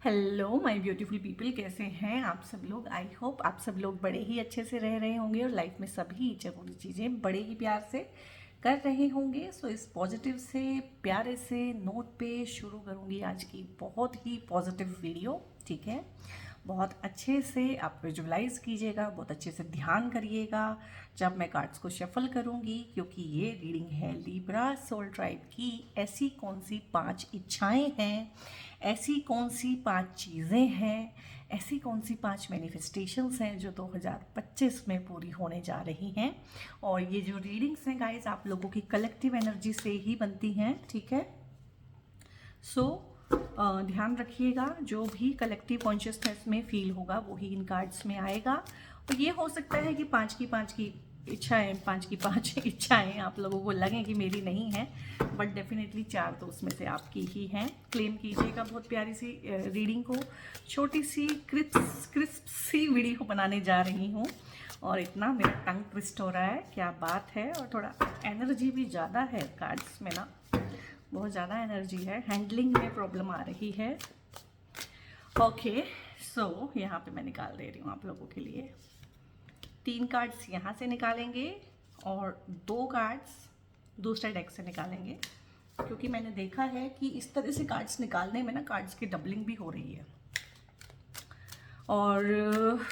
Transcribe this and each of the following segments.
Hello my beautiful people, कैसे हैं आप सब लोग। आई होप आप सब लोग बड़े ही अच्छे से रह रहे होंगे और लाइफ में सभी जरूरी चीज़ें बड़े ही प्यार से कर रहे होंगे। सो इस पॉजिटिव से प्यारे से नोट पे शुरू करूँगी आज की बहुत ही पॉजिटिव वीडियो। ठीक है, बहुत अच्छे से आप विजुअलाइज कीजिएगा, बहुत अच्छे से ध्यान करिएगा जब मैं कार्ड्स को शफल करूँगी, क्योंकि ये रीडिंग है लिब्रा सोल ट्राइब की। ऐसी कौन सी 5 इच्छाएं हैं, ऐसी कौन सी 5 चीज़ें हैं, ऐसी कौन सी 5 मैनिफेस्टेशंस हैं जो 2025 में पूरी होने जा रही हैं। और ये जो रीडिंग्स हैं गाइस, आप लोगों की कलेक्टिव एनर्जी से ही बनती हैं। ठीक है, सो ध्यान रखिएगा, जो भी कलेक्टिव कॉन्शियसनेस में फील होगा वो ही इन कार्ड्स में आएगा। और ये हो सकता है कि 5 की 5 की इच्छाएं, 5 की 5 इच्छाएं आप लोगों को लगें कि मेरी नहीं है, बट डेफिनेटली 4 तो उसमें से आपकी ही हैं। क्लेम कीजिएगा बहुत प्यारी सी रीडिंग को। छोटी सी क्रिस्प सी वीडियो बनाने जा रही हूँ और इतना मेरा टंग ट्विस्ट हो रहा है, क्या बात है। और थोड़ा एनर्जी भी ज़्यादा है कार्ड्स में ना, बहुत ज़्यादा एनर्जी है, हैंडलिंग में प्रॉब्लम आ रही है। ओके, सो यहाँ पे मैं निकाल दे रही हूँ आप लोगों के लिए। 3 कार्ड्स यहाँ से निकालेंगे और 2 कार्ड्स दूसरे डेक से निकालेंगे, क्योंकि मैंने देखा है कि इस तरह से कार्ड्स निकालने में ना कार्ड्स की डबलिंग भी हो रही है। और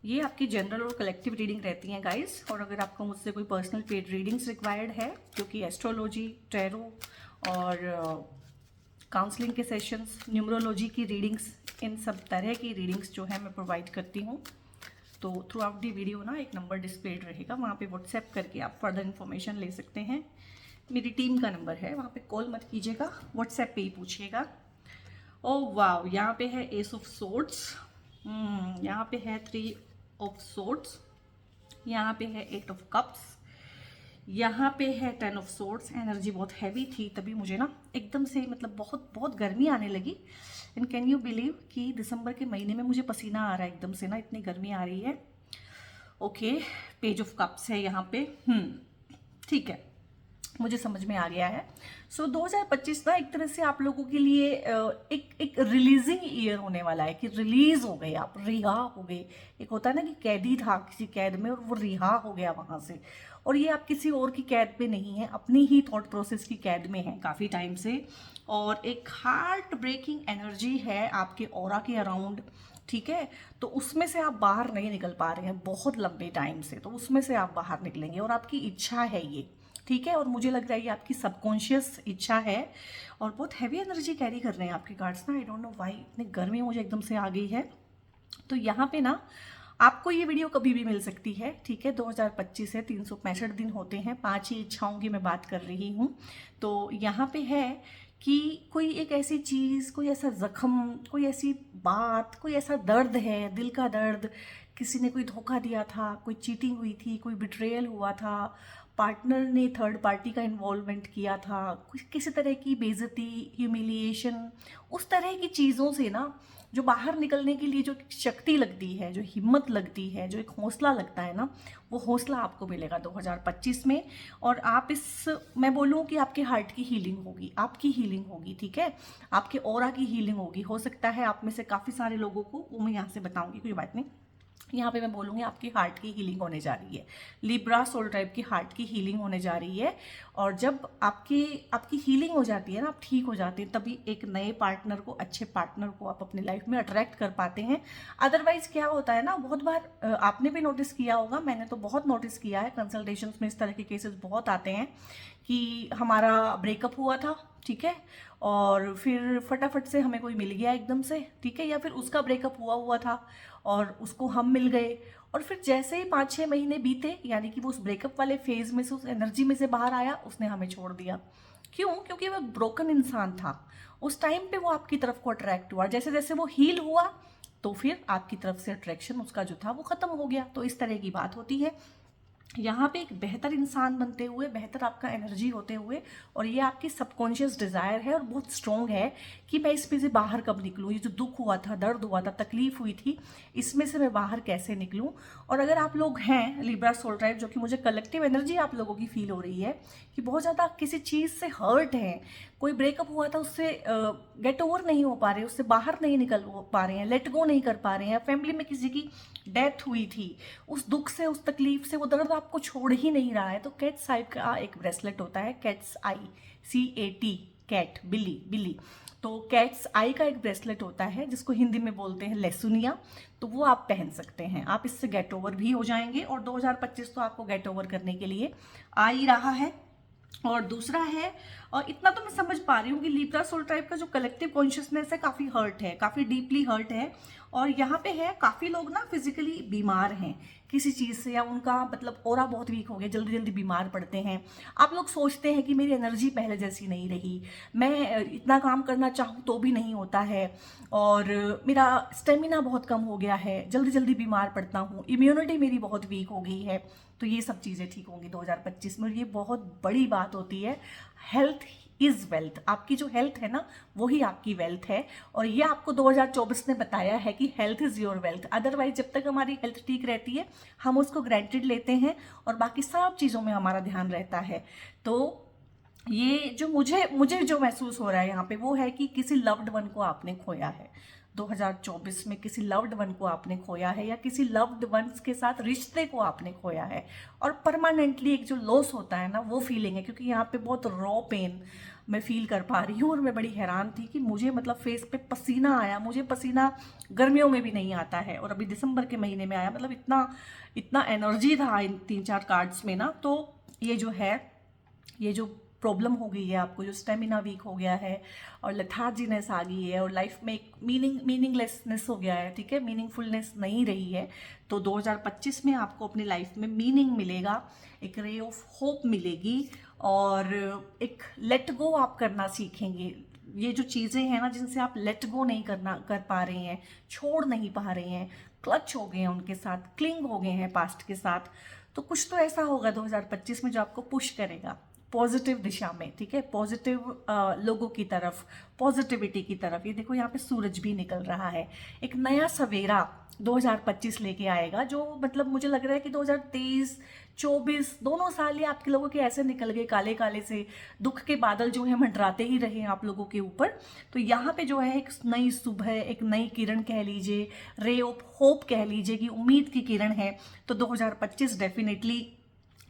ये आपकी जनरल और कलेक्टिव रीडिंग रहती हैं गाइस। और अगर आपको मुझसे कोई पर्सनल पेड रीडिंग्स रिक्वायर्ड है, क्योंकि एस्ट्रोलॉजी, टैरो और काउंसलिंग के सेशंस, न्यूमरोलॉजी की रीडिंग्स, इन सब तरह की रीडिंग्स जो है मैं प्रोवाइड करती हूँ। तो थ्रू आउट दी वीडियो ना एक नंबर डिस्प्लेड रहेगा, वहाँ पे व्हाट्सएप करके आप फर्दर इन्फॉर्मेशन ले सकते हैं। मेरी टीम का नंबर है, वहाँ पे कॉल मत कीजिएगा, व्हाट्सएप पे ही पूछिएगा। ओह वाह, यहाँ पे है एस ऑफ सोर्ड्स, यहाँ पे है 3 ऑफ सोर्ड्स, यहाँ पे है 8 ऑफ कप्स, यहाँ पे है 10 ऑफ सोर्ड्स। एनर्जी बहुत हैवी थी, तभी मुझे ना एकदम से मतलब बहुत बहुत गर्मी आने लगी। एंड कैन यू बिलीव कि दिसंबर के महीने में मुझे पसीना आ रहा है एकदम से ना, इतनी गर्मी आ रही है। ओके, पेज ऑफ कप्स है यहाँ पे। ठीक है, मुझे समझ में आ गया है। सो 2025 ना एक तरह से आप लोगों के लिए एक रिलीजिंग ईयर होने वाला है, कि रिलीज हो गए, आप रिहा हो गए। एक होता है ना कि कैदी था किसी कैद में और वो रिहा हो गया वहां से, और ये आप किसी और की कैद में नहीं है, अपनी ही थॉट प्रोसेस की कैद में है काफ़ी टाइम से। और एक हार्ट ब्रेकिंग एनर्जी है आपके ऑरा के अराउंड। ठीक है, तो उसमें से आप बाहर नहीं निकल पा रहे हैं बहुत लंबे टाइम से, तो उसमें से आप बाहर निकलेंगे और आपकी इच्छा है ये। ठीक है, और मुझे लग रहा है ये आपकी सबकॉन्शियस इच्छा है और बहुत हैवी एनर्जी कैरी कर रहे हैं आपके कार्ड्स ना। आई डोंट नो व्हाई इतनी गर्मी मुझे एकदम से आ गई है। तो यहाँ पे ना आपको ये वीडियो कभी भी मिल सकती है। ठीक है, 2025 है, 365 दिन होते हैं, 5 ही इच्छाओं की मैं बात कर रही हूँ। तो यहाँ पे है कि कोई एक ऐसी चीज़, कोई ऐसा जख्म, कोई ऐसी बात, कोई ऐसा दर्द है, दिल का दर्द, किसी ने कोई धोखा दिया था, कोई चीटिंग हुई थी, कोई बिट्रेयल हुआ था, पार्टनर ने थर्ड पार्टी का इन्वॉल्वमेंट किया था, किसी तरह की बेइज्जती, ह्यूमिलिएशन, उस तरह की चीज़ों से ना जो बाहर निकलने के लिए जो शक्ति लगती है, जो हिम्मत लगती है, जो एक हौसला लगता है ना, वो हौसला आपको मिलेगा 2025 में। और आप मैं बोलूँ कि आपके हार्ट की हीलिंग होगी, आपकी हीलिंग होगी। ठीक है, आपके ऑरा की हीलिंग होगी। हो सकता है आप में से काफ़ी सारे लोगों को, वो मैं यहाँ से बताऊँगी, कोई बात नहीं। यहाँ पे मैं बोलूँगी आपकी हार्ट की हीलिंग होने जा रही है, लिब्रा सोल टाइप की हार्ट की हीलिंग होने जा रही है। और जब आपकी हीलिंग हो जाती है ना, आप ठीक हो जाते हैं, तभी एक नए पार्टनर को, अच्छे पार्टनर को आप अपनी लाइफ में अट्रैक्ट कर पाते हैं। अदरवाइज क्या होता है ना, बहुत बार आपने भी नोटिस किया होगा, मैंने तो बहुत नोटिस किया है, कंसल्टेशंस में इस तरह के केसेस बहुत आते हैं कि हमारा ब्रेकअप हुआ था, ठीक है, और फिर फटाफट से हमें कोई मिल गया एकदम से, ठीक है, या फिर उसका ब्रेकअप हुआ था और उसको हम मिल गए, और फिर जैसे ही 5-6 महीने बीते, यानी कि वो उस ब्रेकअप वाले फेज में से, उस एनर्जी में से बाहर आया, उसने हमें छोड़ दिया। क्यों? क्योंकि वो ब्रोकन इंसान था। उस टाइम पे वो आपकी तरफ को अट्रैक्ट हुआ, जैसे जैसे वो हील हुआ तो फिर आपकी तरफ से अट्रैक्शन उसका जो था वो खत्म हो गया। तो इस तरह की बात होती है। यहाँ पे एक बेहतर इंसान बनते हुए, बेहतर आपका एनर्जी होते हुए, और ये आपकी सबकॉन्शियस डिज़ायर है और बहुत स्ट्रॉन्ग है कि मैं इसमें से बाहर कब निकलूँ, ये जो दुख हुआ था, दर्द हुआ था, तकलीफ हुई थी, इसमें से मैं बाहर कैसे निकलूँ। और अगर आप लोग हैं लिब्रा सोल टाइप, जो कि मुझे कलेक्टिव एनर्जी आप लोगों की फील हो रही है कि बहुत ज़्यादा किसी चीज़ से हर्ट है, कोई ब्रेकअप हुआ था उससे गेट ओवर नहीं हो पा रहे, उससे बाहर नहीं निकल पा रहे हैं, लेट गो नहीं कर पा रहे हैं, फैमिली में किसी की डेथ हुई थी, उस दुख से, उस तकलीफ से, वो दर्द आपको छोड़ ही नहीं रहा है, तो कैट्स आई का एक ब्रेसलेट होता है, कैट्स आई, CAT, कैट, बिल्ली, बिल्ली। तो कैट्स आई का एक ब्रेसलेट होता है जिसको हिंदी में बोलते हैं लेसुनिया, तो वो आप पहन सकते हैं। आप इससे गेट ओवर भी हो जाएंगे, और 2025 तो आपको गेट ओवर करने के लिए आ ही रहा है। और दूसरा है, और इतना तो मैं समझ पा रही हूँ कि लिब्रा सोल टाइप का जो कलेक्टिव कॉन्शियसनेस है काफ़ी हर्ट है, काफ़ी डीपली हर्ट है, और यहाँ पे है काफ़ी लोग ना फिजिकली बीमार हैं किसी चीज़ से, या उनका मतलब ऑरा बहुत वीक हो गया, जल्दी जल्दी बीमार पड़ते हैं। आप लोग सोचते हैं कि मेरी एनर्जी पहले जैसी नहीं रही, मैं इतना काम करना चाहूँ तो भी नहीं होता है, और मेरा स्टेमिना बहुत कम हो गया है, जल्दी जल्दी बीमार पड़ता हूँ, इम्यूनिटी मेरी बहुत वीक हो गई है। तो ये सब चीज़ें ठीक होंगी 2025 में, और ये बहुत बड़ी बात होती है। हेल्थ इज़ वेल्थ, आपकी जो हेल्थ है ना वही आपकी वेल्थ है, और ये आपको 2024 ने बताया है कि health is your wealth. Otherwise जब तक हमारी हेल्थ ठीक रहती है हम उसको ग्रांटेड लेते हैं, और बाकी सब चीज़ों में हमारा ध्यान रहता है। तो ये जो मुझे मुझे जो महसूस हो रहा है यहाँ पे वो है कि किसी लव्ड वन को आपने खोया है 2024 में, किसी लव्ड वन को आपने खोया है, या किसी लव्ड वंस के साथ रिश्ते को आपने खोया है, और परमानेंटली एक जो लॉस होता है ना वो फीलिंग है। क्योंकि यहाँ पे बहुत रॉ पेन मैं फील कर पा रही हूँ, और मैं बड़ी हैरान थी कि मुझे मतलब फेस पे पसीना आया, मुझे पसीना गर्मियों में भी नहीं आता है, और अभी दिसंबर के महीने में आया, मतलब इतना इतना एनर्जी था इन 3-4 कार्ड्स में ना। तो ये जो है, ये जो प्रॉब्लम हो गई है आपको, जो स्टेमिना वीक हो गया है, और लेथार्जीनेस आ गई है, और लाइफ में एक मीनिंगलेसनेस हो गया है, ठीक है, मीनिंगफुलनेस नहीं रही है, तो 2025 में आपको अपनी लाइफ में मीनिंग मिलेगा, एक रे ऑफ होप मिलेगी, और एक लेट गो आप करना सीखेंगे। ये जो चीज़ें हैं ना जिनसे आप लेट गो नहीं कर पा रहे हैं, छोड़ नहीं पा रहे हैं, क्लच हो गए हैं उनके साथ, क्लिंग हो गए हैं पास्ट के साथ, तो कुछ तो ऐसा होगा 2025 में जो आपको पुश करेगा पॉजिटिव दिशा में, ठीक है, पॉजिटिव लोगों की तरफ, पॉजिटिविटी की तरफ। ये देखो यहाँ पे सूरज भी निकल रहा है, एक नया सवेरा 2025 लेके आएगा, जो मतलब मुझे लग रहा है कि 2023 24 दोनों साल ये आपके लोगों के ऐसे निकल गए काले काले से, दुख के बादल जो है मंडराते ही रहे आप लोगों के ऊपर। तो यहाँ पे जो है एक नई सुबह, एक नई किरण कह लीजिए, रे ऑफ होप कह लीजिए, कि उम्मीद की किरण है। तो 2025 डेफिनेटली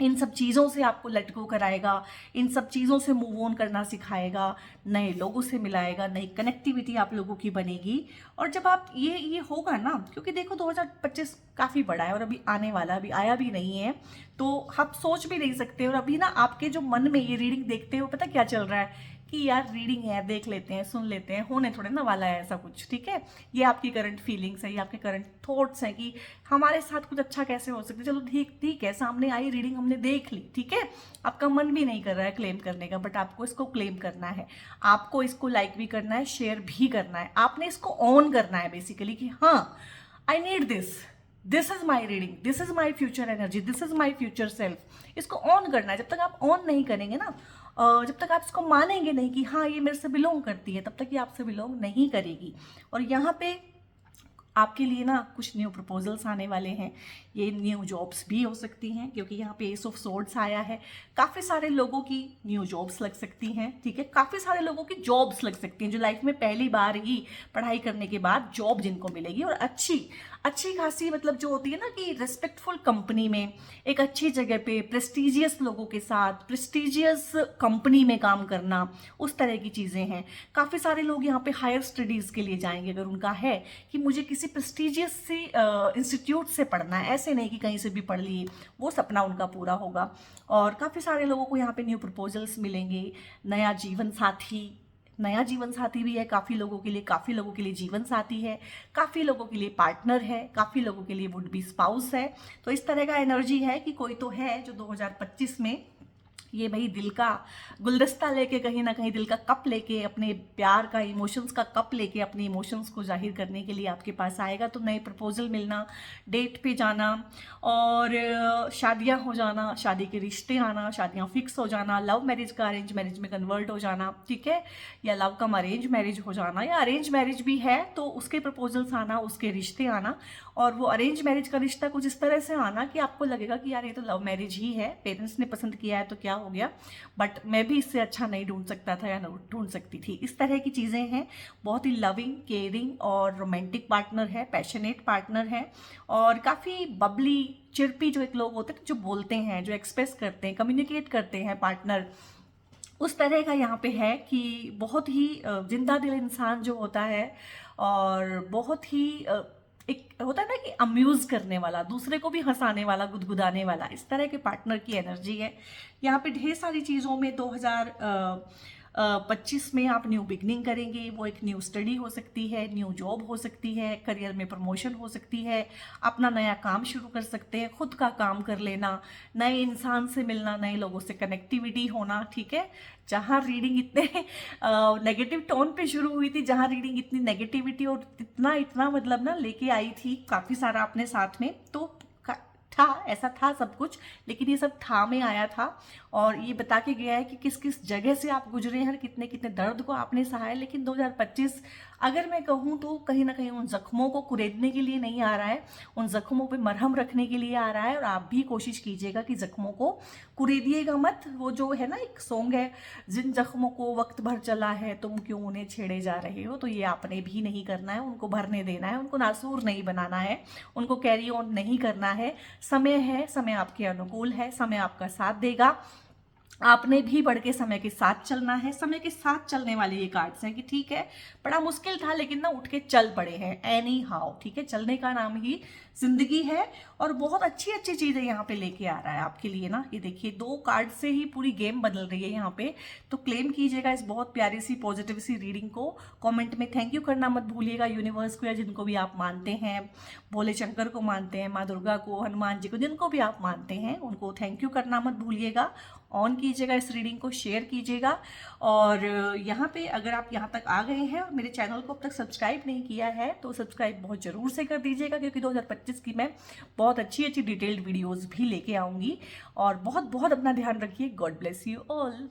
इन सब चीज़ों से आपको लेट गो कराएगा, इन सब चीज़ों से मूव ऑन करना सिखाएगा, नए लोगों से मिलाएगा, नई कनेक्टिविटी आप लोगों की बनेगी। और जब आप ये होगा ना, क्योंकि देखो 2025 काफ़ी बड़ा है, और अभी आने वाला, अभी आया भी नहीं है, तो आप सोच भी नहीं सकते। और अभी ना आपके जो मन में ये रीडिंग देखते हो पता क्या चल रहा है कि यार रीडिंग है, देख लेते हैं, सुन लेते हैं, होने थोड़े ना वाला है ऐसा कुछ, ठीक है। ये आपकी करंट फीलिंग्स है, ये आपके करंट थॉट्स हैं कि हमारे साथ कुछ अच्छा कैसे हो सकता है। चलो ठीक ठीक है, सामने आई रीडिंग, हमने देख ली, ठीक है, आपका मन भी नहीं कर रहा है क्लेम करने का, बट आपको इसको क्लेम करना है, आपको इसको लाइक भी करना है, शेयर भी करना है, आपने इसको ऑन करना है बेसिकली, कि हाँ I need this is my reading, this is my future energy, this is my future self. इसको ऑन करना है। जब तक आप ऑन नहीं करेंगे ना, जब तक आप इसको मानेंगे नहीं कि हाँ ये मेरे से बिलोंग करती है, तब तक ये आपसे बिलोंग नहीं करेगी। और यहाँ पे आपके लिए ना कुछ न्यू प्रपोजल्स आने वाले हैं, ये न्यू जॉब्स भी हो सकती हैं, क्योंकि यहाँ पे एस ऑफ सोर्ड्स आया है। काफ़ी सारे लोगों की न्यू जॉब्स लग सकती हैं, ठीक है, काफ़ी सारे लोगों की जॉब्स लग सकती हैं जो लाइफ में पहली बार ही पढ़ाई करने के बाद जॉब जिनको मिलेगी, और अच्छी खासी, मतलब जो होती है ना कि रिस्पेक्टफुल कंपनी में, एक अच्छी जगह पे, प्रेस्टिजियस लोगों के साथ, प्रेस्टिजियस कंपनी में काम करना, उस तरह की चीज़ें हैं। काफ़ी सारे लोग यहाँ पे हायर स्टडीज़ के लिए जाएंगे, अगर उनका है कि मुझे किसी प्रेस्टिजियस से इंस्टीट्यूट से पढ़ना है, ऐसे नहीं कि कहीं से भी पढ़ लिए, वो सपना उनका पूरा होगा। और काफ़ी सारे लोगों को यहाँ पे न्यू प्रपोजल्स मिलेंगे, नया जीवन साथी भी है काफ़ी लोगों के लिए, काफ़ी लोगों के लिए जीवन साथी है, काफ़ी लोगों के लिए पार्टनर है, काफ़ी लोगों के लिए वुड बी स्पाउस है। तो इस तरह का एनर्जी है कि कोई तो है जो 2025 में ये भाई दिल का गुलदस्ता लेके, कहीं ना कहीं दिल का कप लेके, अपने प्यार का, इमोशंस का कप लेके अपने इमोशंस को जाहिर करने के लिए आपके पास आएगा। तो नए प्रपोजल मिलना, डेट पे जाना, और शादियां हो जाना, शादी के रिश्ते आना, शादियां फिक्स हो जाना, लव मैरिज का अरेंज मैरिज में कन्वर्ट हो जाना, ठीक है, या लव का अरेंज मैरिज हो जाना, या अरेंज मैरिज भी है तो उसके प्रपोजल्स आना, उसके रिश्ते आना। और वो अरेंज मैरिज का रिश्ता कुछ इस तरह से आना कि आपको लगेगा कि यार ये तो लव मैरिज ही है, पेरेंट्स ने पसंद किया है तो क्या हो गया, बट मैं भी इससे अच्छा नहीं ढूंढ सकता था या ढूंढ सकती थी। इस तरह की चीज़ें हैं। बहुत ही लविंग, केयरिंग और रोमांटिक पार्टनर है, पैशनेट पार्टनर है, और काफ़ी बबली, चिरपी जो एक लोग होते हैं जो बोलते हैं, जो एक्सप्रेस करते हैं, कम्युनिकेट करते हैं पार्टनर, उस तरह का यहाँ पे है कि बहुत ही जिंदा दिल इंसान जो होता है, और बहुत ही एक होता है ना कि अम्यूज करने वाला, दूसरे को भी हंसाने वाला, गुदगुदाने वाला, इस तरह के पार्टनर की एनर्जी है यहाँ पे। ढेर सारी चीज़ों में 2025 में आप न्यू बिगनिंग करेंगे। वो एक न्यू स्टडी हो सकती है, न्यू जॉब हो सकती है, करियर में प्रमोशन हो सकती है, अपना नया काम शुरू कर सकते हैं, खुद का काम कर लेना, नए इंसान से मिलना, नए लोगों से कनेक्टिविटी होना, ठीक है। जहाँ रीडिंग इतने नेगेटिव टोन पे शुरू हुई थी, जहाँ रीडिंग इतनी नेगेटिविटी और इतना इतना मतलब ना लेके आई थी काफ़ी सारा अपने साथ में, तो था, ऐसा था सब कुछ, लेकिन ये सब था में आया था, और ये बता के गया है कि किस किस जगह से आप गुजरे हैं, कितने कितने दर्द को आपने सहा है। लेकिन 2025 अगर मैं कहूँ तो कहीं ना कहीं उन जख्मों को कुरेदने के लिए नहीं आ रहा है, उन जख्मों पे मरहम रखने के लिए आ रहा है। और आप भी कोशिश कीजिएगा कि जख्मों को कुरेदिएगा मत। वो जो है ना एक सॉन्ग है, जिन जख्मों को वक्त भर चला है तुम क्यों उन्हें छेड़े जा रहे हो, तो ये आपने भी नहीं करना है, उनको भरने देना है, उनको नासूर नहीं बनाना है, उनको कैरी ऑन नहीं करना है। समय है, समय आपके अनुकूल है, समय आपका साथ देगा। आपने भी बढ़ के समय के साथ चलना है। समय के साथ चलने वाले ये कार्ड्स हैं कि ठीक है, बड़ा मुश्किल था लेकिन ना उठ के चल पड़े हैं, एनी हाउ, ठीक है। चलने का नाम ही जिंदगी है, और बहुत अच्छी अच्छी चीज़ें यहाँ पे लेके आ रहा है आपके लिए ना। ये देखिए, 2 कार्ड से ही पूरी गेम बदल रही है यहाँ पे। तो क्लेम कीजिएगा इस बहुत प्यारी सी पॉजिटिव सी रीडिंग को। कमेंट में थैंक यू करना मत भूलिएगा यूनिवर्स को, या जिनको भी आप मानते हैं, भोले शंकर को मानते हैं, माँ दुर्गा को, हनुमान जी को, जिनको भी आप मानते हैं उनको थैंक यू करना मत भूलिएगा। ऑन कीजिएगा इस रीडिंग को, शेयर कीजिएगा। और यहाँ पे अगर आप यहाँ तक आ गए हैं और मेरे चैनल को अब तक सब्सक्राइब नहीं किया है तो सब्सक्राइब बहुत ज़रूर से कर दीजिएगा, क्योंकि 2025 की मैं बहुत अच्छी अच्छी डिटेल्ड वीडियोस भी लेके आऊँगी। और बहुत बहुत अपना ध्यान रखिए। God bless you all.